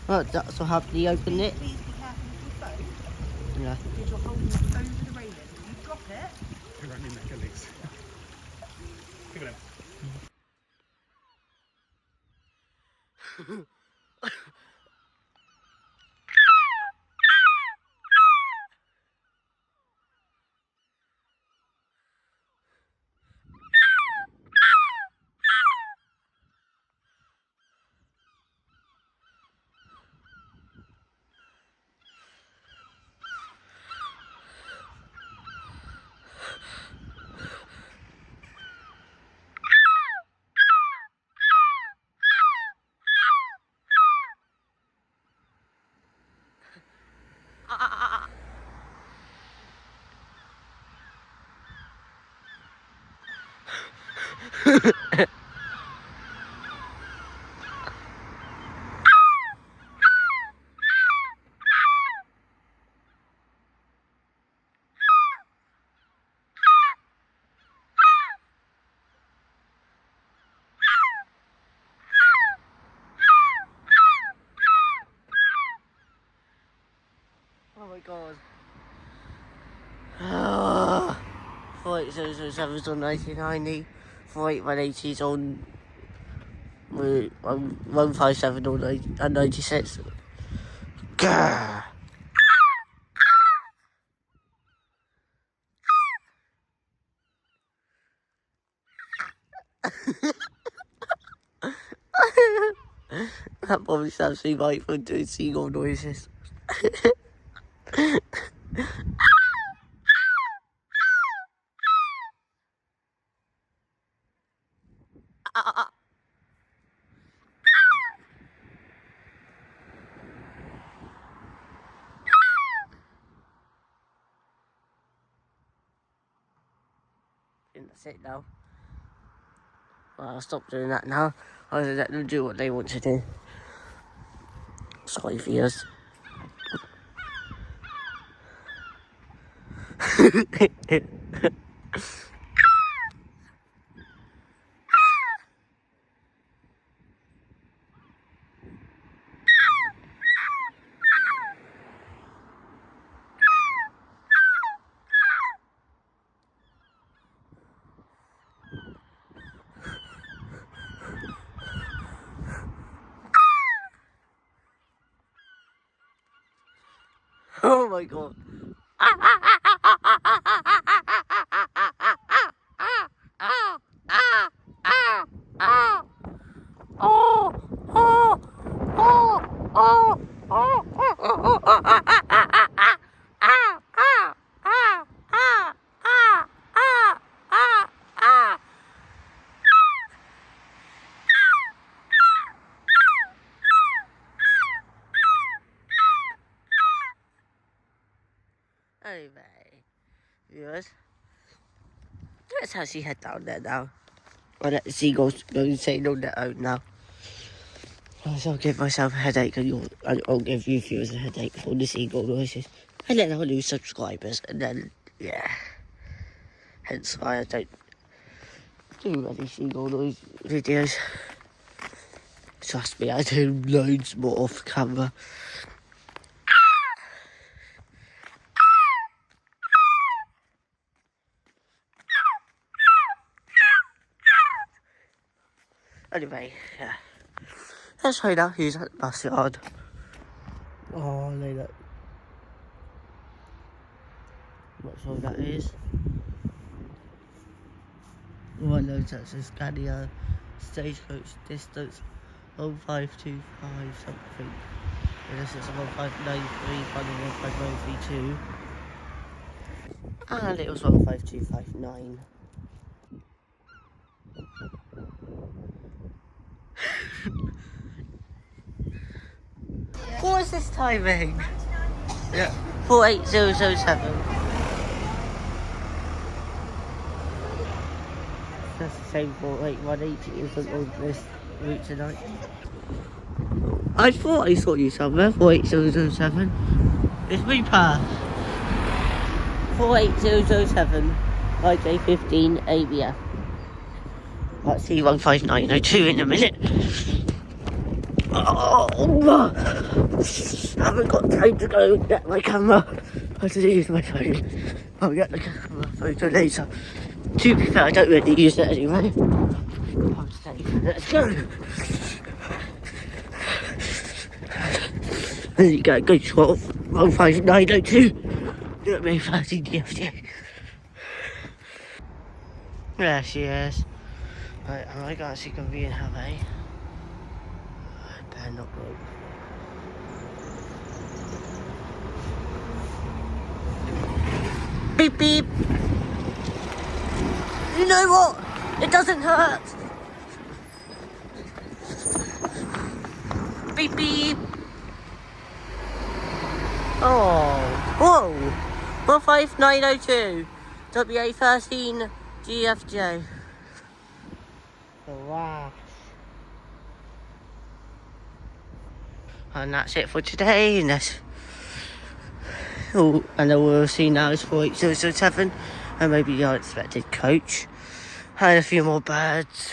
Well, that's what happened. He opened it. Please be careful with your phone. Yeah. Because you're holding it over the railing. If you drop it, You're running neck and legs. Give it up. Oh my god. Ah. 48007's on 1990. 48180's on 157 on 96. Gah. That probably sounds me right for doing seagull noises. I think that's it now. Well, I'll stop doing that now. I'll let them do what they want to do. Sorry, viewers. Oh my god. Anyway, viewers, let's actually head down there now. I'll let the seagulls go insane on their own now. I'll give myself a headache and I'll give you viewers a headache for the seagull noises. And then I'll lose subscribers and then, yeah. Hence why I don't do any seagull noise videos. Trust me, I do loads more off camera. Anyway, yeah. Let's find out who's at the bus yard. Oh, look at. I'm not sure what that is. Oh, I know that's a Scania stagecoach distance 1525 something. And this is 1593, finding 15932. And it was 15259. What was this timing? Yeah. 48007. That's the same 48180 isn't on this route tonight. I thought I saw you somewhere. 48007. It's me past. 48007. IJ15 ABF. Let's see 15902 in a minute. Oh, I haven't got time to go get my camera. I have to use my phone. I'll get the camera photo later. To be fair, I don't really use it anyway. I'm safe. Let's go. There you go, good shot. 15902. Look at me, 13 DFJ. There she is. Right, am I actually going to be in Hawaii? I better not go. Beep beep. You know what? It doesn't hurt. Beep beep. Oh, whoa. 15902. WA13 GFJ. Wow. And that's it for today. And that's all. And all we'll see now is 48007. And maybe the unexpected coach. And a few more birds.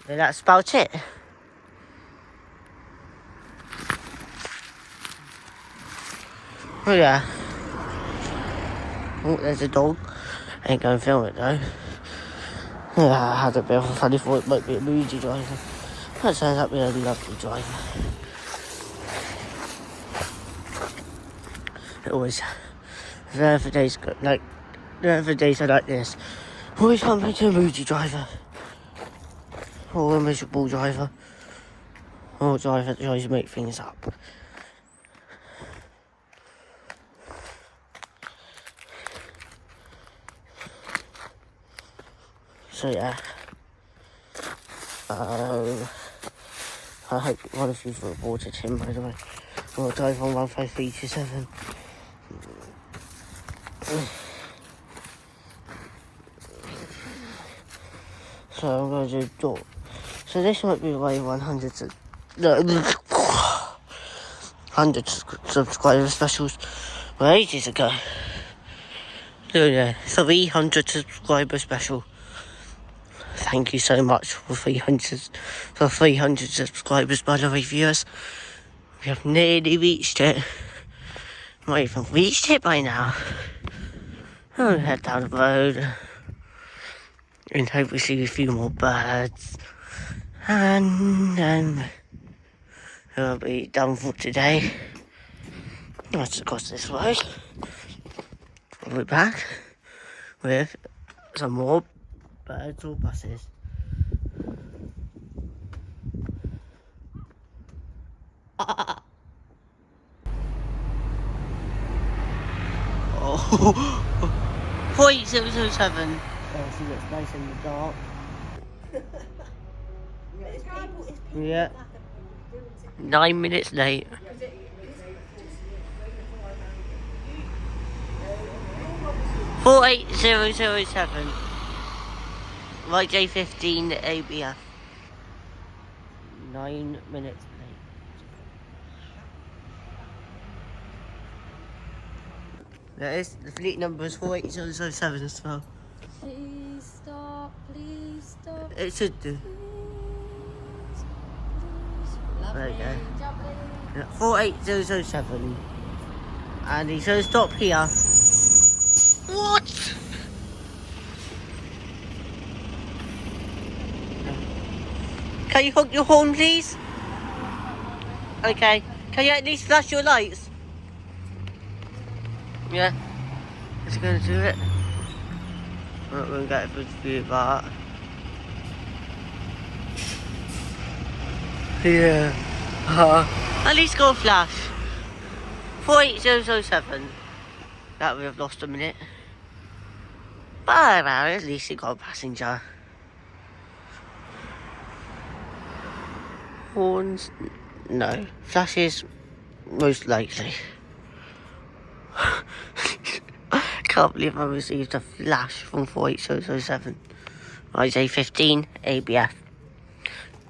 And that's about it. Oh yeah. Oh, there's a dog. I ain't going to film it though. Yeah, I had a bit of a funny thought it might be a moody driver. That turns out to be a lovely driver. It always, there for days like are like this. Always come to a moody driver. Or a miserable driver. Or a driver that tries to make things up. So yeah. I hope one of you've reported him, by the way. We'll dive on 15327. So I'm going to do door. So this might be way 100 100 subscriber specials ages ago. So yeah, 300 subscriber special. Thank you so much for 300 subscribers, by the way, viewers. We have nearly reached it. Might even reached it by now. I'll head down the road and hopefully see a few more birds. And then it'll be done for today. Let's cross this road. We'll be back with some more birds or buses. Oh, 48007. Oh, she looks nice in the dark. Yeah. 9 minutes late. 48007. Right, J15 ABF. 9 minutes late. That is, the fleet number is 48007 as well. Please stop, please stop. It should do. There you go. Yeah, 48007. And he says stop here. What? Can you honk your horn, please? Okay. Can you at least flash your lights? Yeah. It's going to do it. I'm not going to get a good view of that. Yeah. At least go flash. 48007. That would have lost a minute. But at least it got a passenger. Horns? No. Flashes? Most likely. Can't believe I received a flash from 48007. Right, J15 ABF.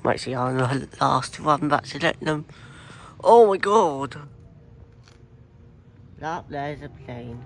Might see on the last one back to let them. Oh my god! That there's a plane.